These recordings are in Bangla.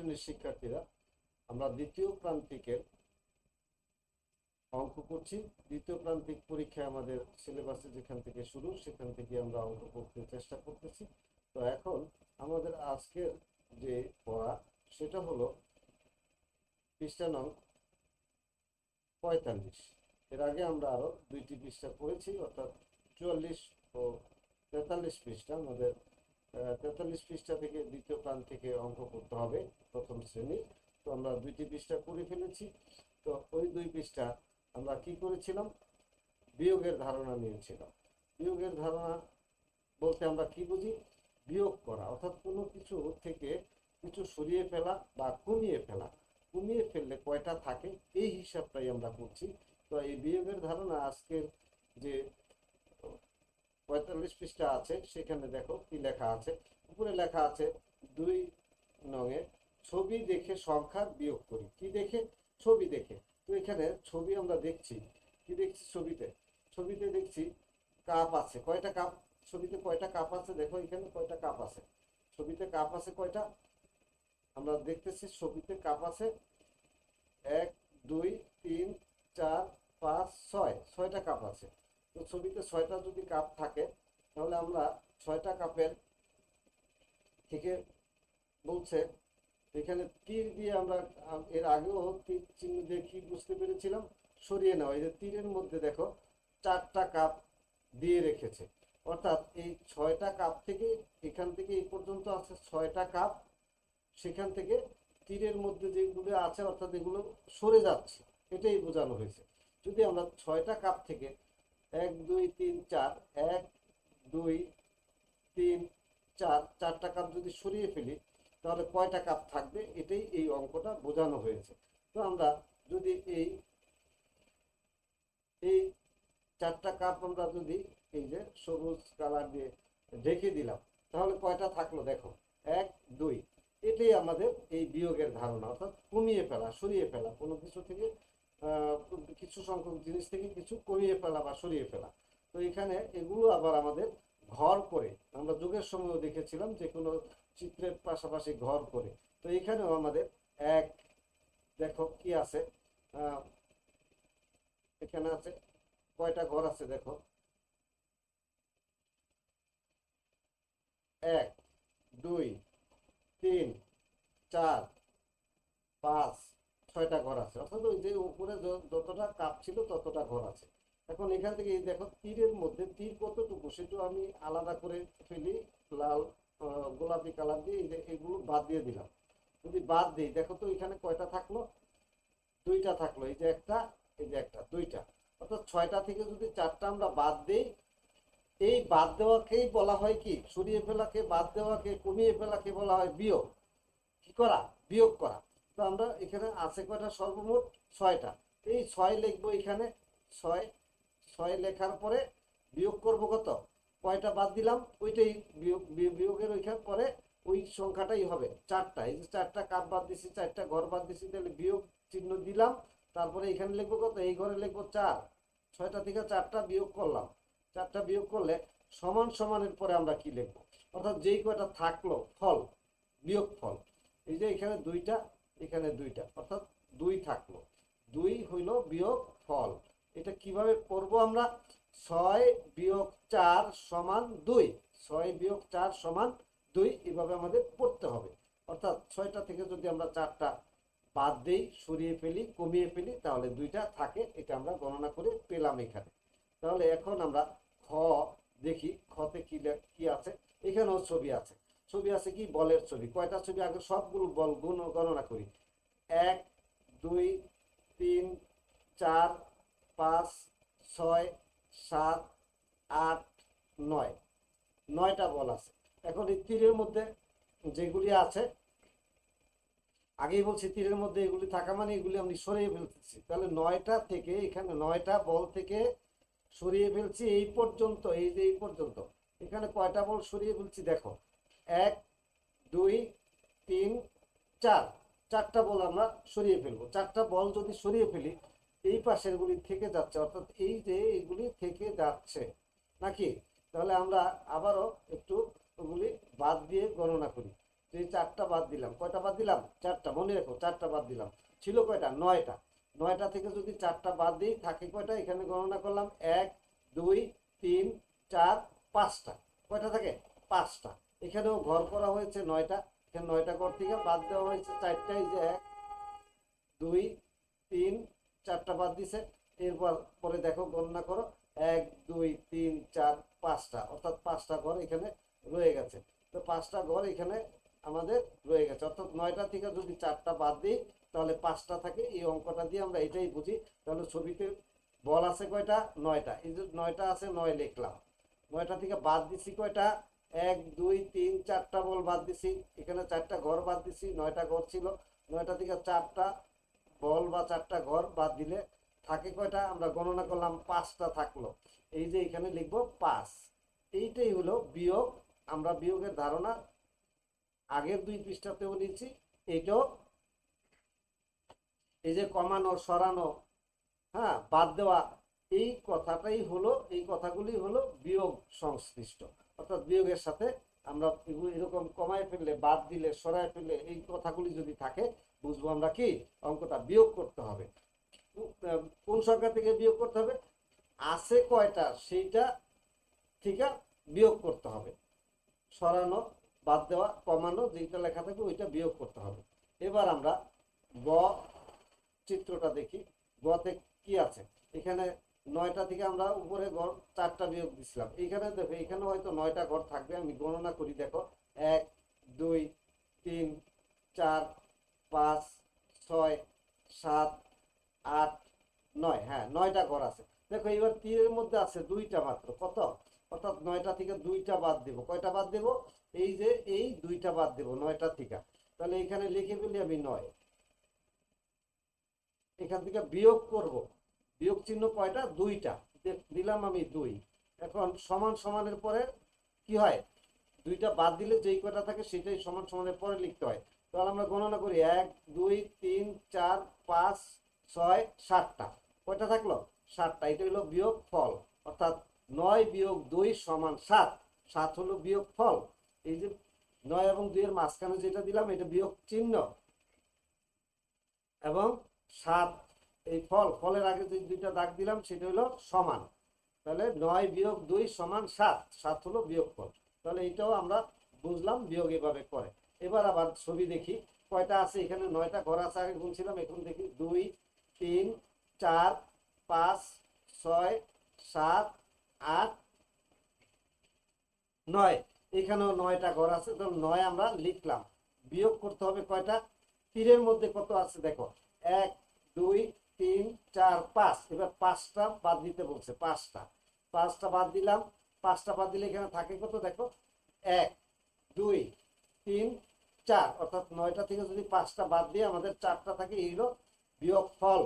শ্রেণীর শিক্ষার্থীরা, আমরা দ্বিতীয় প্রান্তিকের অঙ্ক করছি। দ্বিতীয় প্রান্তিক পরীক্ষায় আমাদের সিলেবাসে যেখান থেকে শুরু সেখান থেকে আমরা অঙ্ক করতে চেষ্টা করতেছি। তো এখন আমাদের আজকের যে পড়া সেটা হলো পৃষ্ঠা নং 45। এর আগে আমরা আরো দুইটি পৃষ্ঠা পড়েছি, অর্থাৎ 44 ও 43 পৃষ্ঠা। আমাদের 43 পৃষ্ঠা থেকে দ্বিতীয় প্রান্ত থেকে অঙ্ক করতে হবে প্রথম শ্রেণী। তো আমরা দুইটি পৃষ্ঠা করে ফেলেছি। তো ওই দুই পৃষ্ঠা আমরা কি করেছিলাম, বিয়োগের ধারণা নিয়েছিলাম। বিয়োগের ধারণা বলতে আমরা কি বুঝি, বিয়োগ করা, অর্থাৎ কোনো কিছু থেকে কিছু সরিয়ে ফেলা বা কমিয়ে ফেলা। কমিয়ে ফেললে কয়টা থাকে এই হিসাবটাই আমরা করছি। তো এই বিয়োগের ধারণা আজকের যে 45 পৃষ্ঠা আছে সেখানে দেখো কি লেখা আছে। উপরে লেখা আছে 2 নঙে ছবি দেখে সংখ্যা বিয়োগ করি। কি দেখে? ছবি দেখে। তো এখানে ছবি আমরা দেখছি, কি দেখছি ছবিতে? ছবিতে দেখছি কাপ আছে। কয়টা কাপ? ছবিতে কয়টা কাপ আছে দেখো, এখানে কয়টা কাপ আছে? ছবিতে কাপ আছে কয়টা? আমরা দেখতেছি ছবিতে কাপ আছে 1 2 3 4 5 6, 6টা কাপ আছে। তো ছবিতে 6টা যদি কাপ থাকে তাহলে আমরা 6টা কাপের থেকে বলছে এখানে তীর দিয়ে আমরা এর আগেও তীর চিহ্ন দিয়ে কি বুঝতে পেরেছিলাম, সরিয়ে নেওয়া। এই যে তীরের মধ্যে দেখো 4টা কাপ দিয়ে রেখেছে, অর্থাৎ এই 6টা কাপ থেকে এখান থেকে এই পর্যন্ত আছে 6টা কাপ। সেখান থেকে তীরের মধ্যে যেগুলো আছে অর্থাৎ এগুলো সরে যাচ্ছে, এটাই বোঝানো হয়েছে। যদি আমরা 6টা কাপ থেকে 1 2 3 4 1 2 3 4 4টা কাপ যদি সরিয়ে ফেলি তাহলে কয়টা কাপ থাকবে, এটাই এই অঙ্কটা বোঝানো হয়েছে। তো আমরা যদি এই এই 4টা কাপ আমরা যদি এই যে সবুজ কালার দিয়ে ঢেকে দিলাম তাহলে কয়টা থাকলো দেখো, 1 2। এটাই আমাদের এই বিয়োগের ধারণা, অর্থাৎ কমিয়ে ফেলা, সরিয়ে ফেলা, কোনো কিছু থেকে কিছু সংখ্যক জিনিস থেকে কিছু কমিয়ে ফেলা বা সরিয়ে ফেলা। তো এখানে এগুলো আবার আমাদের ঘর করে, আমরা যুগের সময়ও দেখেছিলাম যে কোনো চিত্রের পাশাপাশি ঘর করে। তো এখানেও আমাদের এক, দেখো কি আছে, এখানে আছে কয়টা ঘর আছে দেখো, 1 2 3 4 5 6টা ঘর আছে, অর্থাৎ ওই যে উপরে যতটা কাপ ছিল ততটা ঘর আছে। এখন এখান থেকে দেখো তীরের মধ্যে তীর কতটুকু সেটা আমি আলাদা করে ফেলি, লাল গোলাপি কালার দিয়ে এই যে এগুলো বাদ দিয়ে দিলাম। যদি বাদ দিই দেখো তো এখানে কয়টা থাকলো, 2টা থাকলো। এই যে একটা, এই যে একটা, 2টা। অর্থাৎ 6টা থেকে যদি 4টা আমরা বাদ দিই, এই বাদ দেওয়াকেই বলা হয় কি, সরিয়ে ফেলাকে, বাদ দেওয়াকে, কমিয়ে ফেলাকে বলা হয় বিয়োগ। কি করা? বিয়োগ করা। তো আমরা এখানে আছে কয়টা, সর্বমোট 6টা। এই 6 লিখবো এখানে, 6 6 লেখার পরে বিয়োগ করব কত, কয়টা বাদ দিলাম ওইটাই বিয়োগের ওইখানে পরে ওই সংখ্যাটাই হবে 4টা। এই যে 4টা কাপ বাদ দিছি, 4টা ঘর বাদ দিছি, তাহলে বিয়োগ চিহ্ন দিলাম। তারপরে এখানে লিখবো কত, এই ঘরে লিখবো 4। 6টা থেকে 4টা বিয়োগ করলাম। 4টা বিয়োগ করলে সমান সমানের পরে আমরা কি লিখবো, অর্থাৎ যেই কয়টা থাকলো ফল, বিয়োগ ফল। এই যে এখানে 2টা, এখানে 2টা, অর্থাৎ 2 থাকলো, 2 হইল বিয়োগ ফল। এটা কিভাবে করব আমরা, 6 বিয়োগ 4 সমান 2, 6 বিয়োগ 4 সমান 2, এভাবে আমাদের পড়তে হবে। অর্থাৎ 6টা থেকে যদি আমরা 4টা বাদ দেই, সরিয়ে ফেলি, কমিয়ে ফেলি, তাহলে 2টা থাকে। এটা আমরা গণনা করে পেলাম এখানে। তাহলে এখন আমরা খ দেখি, খতে কি কি আছে। এখানেও ছবি আছে। ছবি আছে কি, বলের ছবি। কয়টা ছবি, আগে সবগুলো বল গণনা করি। 1 2 3 4 5 6 7 8 9, 9টা বল আছে। এখন এই তীরের মধ্যে যেগুলি আছে, আগেই বলছি তীরের মধ্যে এগুলি থাকা মানে এগুলি আমি সরিয়ে ফেলতেছি। তাহলে 9টা থেকে এখানে 9টা বল থেকে সরিয়ে ফেলছি এই পর্যন্ত, এই যে এই পর্যন্ত। এখানে কয়টা বল সরিয়ে ফেলছি দেখো, 1 2 3 4, 4টা বল আমরা সরিয়ে ফেলবো। 4টা বল যদি সরিয়ে ফেলি, এই পাশের গুলি থেকে যাচ্ছে, অর্থাৎ এই যে এইগুলি থেকে যাচ্ছে নাকি। তাহলে আমরা আবারও একটু ওগুলি বাদ দিয়ে গণনা করি, এই 4টা বাদ দিলাম, কয়টা বাদ দিলাম? 4টা, মনে রাখো 4টা বাদ দিলাম। ছিল কয়টা? 9টা। 9টা থেকে যদি 4টা বাদ দিই থাকে কয়টা? এখানে গণনা করলাম 1 2 3 4 5টা। কয়টা থাকে? 5টা। এখানেও ঘর করা হয়েছে 9টা, এখানে 9টা ঘর থেকে বাদ দেওয়া হয়েছে 4টা। এই যে 1 2 3 4টা বাদ দিছে। এরপর পরে দেখো গণনা করো, 1 2 3 4 5টা, অর্থাৎ 5টা ঘর এখানে রয়ে গেছে। তো 5টা ঘর এখানে আমাদের রয়ে গেছে, অর্থাৎ 9টা থেকে যদি 4টা বাদ দিই তাহলে 5টা থাকে। এই অঙ্কটা দিয়ে আমরা এটাই বুঝি। তাহলে ছবিতে বল আছে কয়টা? 9টা। এই যে 9টা আছে, 9 লিখলাম। 9টা থেকে বাদ দিছি কয়টা? 1 2 3 4টা বল বাদ দিছি। এখানে 4টা ঘর বাদ দিছি, 9টা ঘর ছিল। 9টা থেকে 4টা বল বা 4টা ঘর বাদ দিলে থাকে কয়টা? আমরা গণনা করলাম 5টা থাকলো। এই যে এখানে লিখবো 5। এইটাই হলো বিয়োগ। আমরা বিয়োগের ধারণা আগের 2 পৃষ্ঠাতেও নিচ্ছি, এইটাও। এই যে কমানো, সরানো, হ্যাঁ, বাদ দেওয়া, এই কথাটাই হলো, এই কথাগুলি হলো বিয়োগ সংশ্লিষ্ট। অর্থাৎ বিয়োগের সাথে আমরা এরকম কমায় ফেললে, বাদ দিলে, সরায় ফেললে এই কথাগুলি যদি থাকে, বুঝবো আমরা কি অঙ্কটা বিয়োগ করতে হবে। কোন সংখ্যা থেকে বিয়োগ করতে হবে? আছে কয়টা সেইটা থেকে বিয়োগ করতে হবে। সরানো, বাদ দেওয়া, কমানো, যেটা লেখা থাকে ওইটা বিয়োগ করতে হবে। এবার আমরা গ চিত্রটা দেখি। গতে কি আছে? এখানে 9টা থেকে আমরা উপরে ঘর 4টা বিয়োগ দিছিলাম। এইখানে দেখো, এখানে হয়তো 9টা ঘর থাকবে। আমি গণনা করি, দেখো 1 2 3 4 5 6 7 8 9। হ্যাঁ, 9টা ঘর আছে। দেখো এবার তীরের মধ্যে আছে 2টা মাত্র। কত? অর্থাৎ 9টা থেকে 2টা বাদ দেব। কয়টা বাদ দেব? এই যে এই 2টা বাদ দেব 9টা থেকে। তাহলে এখানে লিখে ফেলি আমি 9। এখান থেকে বিয়োগ করব। বিয়োগ চিহ্ন কয়টা? 2টা দিলাম আমি 2। এখন সমান সমানের পরে কি হয়? 2টা বাদ দিলে যেই কয়টা থাকে সেটাই সমান সমানের পরে লিখতে হয়। তাহলে আমরা গণনা করি, 1 2 3 4 5 6 7টা। কয়টা থাকলো? 7টা। এটা হলো বিয়োগ ফল। অর্থাৎ 9 বিয়োগ 2 সমান 7। 7 হলো বিয়োগ ফল। এই যে 9 এবং 2 এর মাঝখানে যেটা দিলাম এটা বিয়োগ চিহ্ন, এবং 7 এই ফল, ফলের আগে যে 2টা দাগ দিলাম সেটা হলো সমান। তাহলে 9 বিয়োগ 2 সমান 7। 7 হলো বিয়োগ ফল। তাহলে এইটাও আমরা বুঝলাম বিয়োগ এভাবে করে। এবার আবার ছবি দেখি কয়টা আছে। এখানে 9টা ঘর আছে আগে গুনছিলাম, এখন দেখি 2 3 4 5 6 7 8 9। এখানেও 9টা ঘর আছে। তো 9 আমরা লিখলাম। বিয়োগ করতে হবে কয়টা? তীরের মধ্যে কত আছে দেখো, 1 2 3 4 5। এবার 5টা বাদ দিতে বলছে, 5টা। 5টা বাদ দিলাম। 5টা বাদ দিলে এখানে থাকে কত দেখো, 1 2 3 4। অর্থাৎ 9টা থেকে যদি 5টা বাদ দিয়ে আমাদের 4টা থাকে, এই হলো বিয়োগ ফল।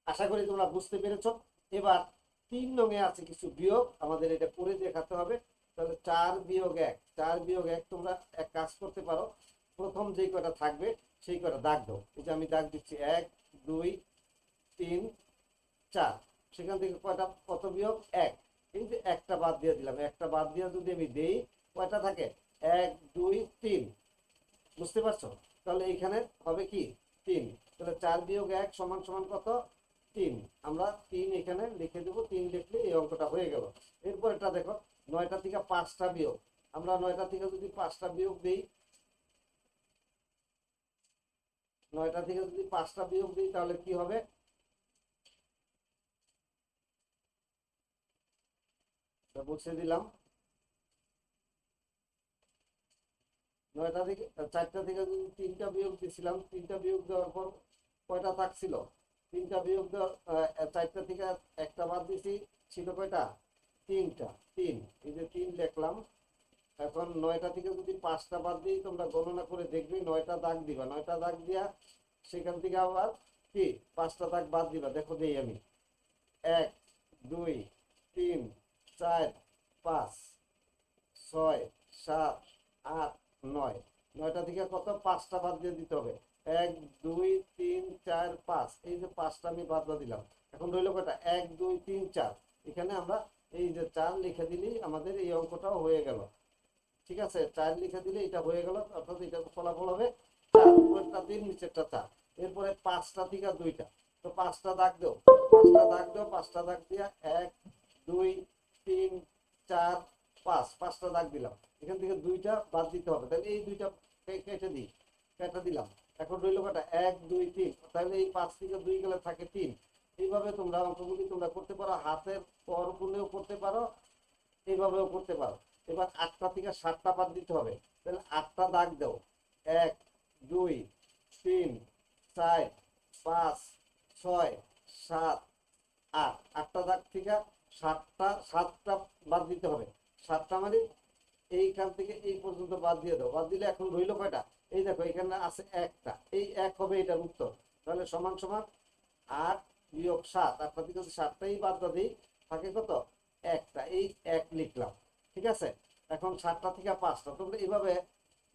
আশা করি তোমরা বুঝতে পেরেছো। এবার 3 নঙে আছে কিছু বিয়োগ, আমাদের এটা করে দেখাতে হবে। তাহলে 4 বিয়োগ 1, 4 বিয়োগ 1 তোমরা এক কাজ করতে পারো, প্রথম যে কয়টা থাকবে সেই কয়টা দাগ দাও। এই যে আমি দাগ দিচ্ছি 1 2 3 4। সেখান থেকে কয়টা, কত বিয়োগ? 1। এই যে একটা বাদ দিয়ে দিলাম, একটা বাদ দিয়ে যদি আমি দেই কয়টা থাকে? 1 2 3। বুঝতে পারছো? তাহলে এখানে হবে কি 3। তাহলে 4 বিয়োগ 1 সমান সমান কত? 3। আমরা 3 এখানে লিখে দেবো। 3 লিখলে এই অঙ্কটা হয়ে গেল। এরপর এটা দেখো, 9টা থেকে 5টা বিয়োগ। আমরা 9টা থেকে যদি 5টা বিয়োগ দিই, 9টা থেকে যদি 5টা বিয়োগ দিই তাহলে কি হবে? বুঝিয়ে দিলাম। 9টা থেকে 4টা থেকে যদি 3টা বিয়োগ দিয়েছিলাম, 3টা বিয়োগ দেওয়ার পর কয়টা থাকছিল? 3টা বিয়োগ দেওয়ার 4টা থেকে একটা বাদ দিছি, ছিল কয়টা? 3টা। 3, এই যে 3 লিখলাম। এখন 9টা থেকে যদি 5টা বাদ দিই, তোমরা গণনা করে দেখবে 9টা দাগ দিবা। 9টা দাগ দিয়া সেখান থেকে আবার কি 5টা দাগ বাদ দিবা। দেখো দেই আমি, 1 2 3 4 5 6 7 8 9। 9টা থেকে কত? 5টা বাদ দিয়ে দিতে হবে। 1 2 3 4 5। এই যে 5টা আমি বাদ দিলাম। এখন রইল কয়টা? 1 2 3 4। এখানে আমরা এই যে 4 লিখে দিলেই আমাদের এই অঙ্কটাও হয়ে গেল। ঠিক আছে, 4 লিখে দিলে এটা হয়ে গেল, অর্থাৎ এটা ফলাফল হবে 4, উপরেরটা 3 নিচেরটা 4। এরপরে 5টা থেকে 2টা, তো 5টা দাগ দাও, 5টা দাগ দাও, 5টা দাগ দিয়া 1 2 3 4 5, 5টা দাগ দিলাম। এখান থেকে 2টা বাদ দিতে হবে, তাহলে এই 2টা কেটে দিই, কেটে দিলাম। এখন রইল কটা, 1 2 3, তাহলে এই 5 থেকে 2 গেলে থাকে 3। এইভাবে তোমরা অঙ্কগুলি তোমরা করতে পারো, হাতের পর গুণেও করতে পারো, এইভাবেও করতে পারো। এবার 8টা থেকে 7টা বাদ দিতে হবে, তাহলে 8টা দাগ দাও, 1 2 3 4 5 6 7 8, 8টা দাগ থেকে 7টা বাদ দিতে হবে। 7টা মানে এইখান থেকে এই পর্যন্ত বাদ দিয়ে দাও, বাদ দিলে এখন রইল কয়টা, এই দেখো এখানে আছে একটা, এই 1 হবে এটার উত্তর। তাহলে সমান সমান 8 বিয়োগ 7, 8টা থেকে 7টাই বাদ দিই, থাকে কত, একটা, এই 1 লিখলাম। ঠিক আছে, এখন 7টা থেকে 5টা তোমরা এইভাবে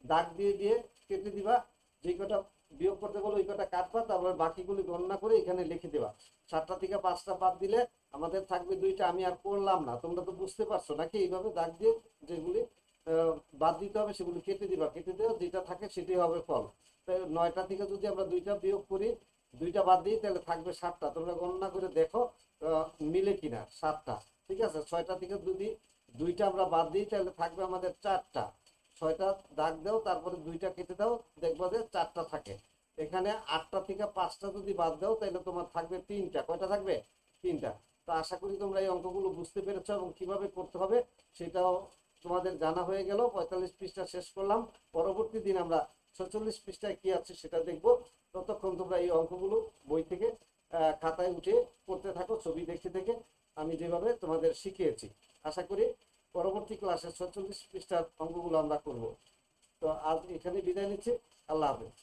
দাগ দিয়ে দিয়ে কেটে দিবা, যে কটা বিয়োগ করতে বলো ওই কটা কাটবা, তারপরে বাকিগুলি গণনা করে এখানে লিখে দেবা। 7টা থেকে 5টা বাদ দিলে আমাদের থাকবে 2টা। আমি আর করলাম না, তোমরা তো বুঝতে পারছো নাকি, এইভাবে দাগ দিয়ে যেগুলি বাদ দিতে হবে সেগুলি কেটে দিবা, কেটে দেওয়া যেটা থাকে সেটাই হবে ফল। তো 9টা থেকে যদি আমরা 2টা বিয়োগ করি, 2টা বাদ দিই, তাহলে থাকবে 7টা। তোমরা গণনা করে দেখো মিলে কিনা 7টা। ঠিক আছে, 6টা থেকে যদি 2টা আমরা বাদ দিই, তাহলে থাকবে আমাদের 4টা। 6টা দাগ দাও, তারপরে 2টা কেটে দাও, দেখবো যে 4টা থাকে। এখানে 8টা থেকে 5টা যদি বাদ দাও, তাহলে তোমার থাকবে 3টা। কয়টা থাকবে, 3টা। তো আশা করি তোমরা এই অঙ্কগুলো বুঝতে পেরেছো এবং কিভাবে করতে হবে সেটাও তোমাদের জানা হয়ে গেল। 45 পৃষ্ঠা শেষ করলাম, পরবর্তী দিন আমরা 46 পৃষ্ঠায় কি আছে সেটা দেখব। ততক্ষণ তোমরা এই অঙ্কগুলো বই থেকে খাতায় উঠে করতে থাকো, ছবি দেখে দেখে আমি যেভাবে তোমাদের শিখিয়েছি। আশা করি পরবর্তী ক্লাসে 46 পৃষ্ঠার অঙ্কগুলো আমরা করব। তো আজ এখানে বিদায় নিচ্ছি, আল্লাহ হাফেজ।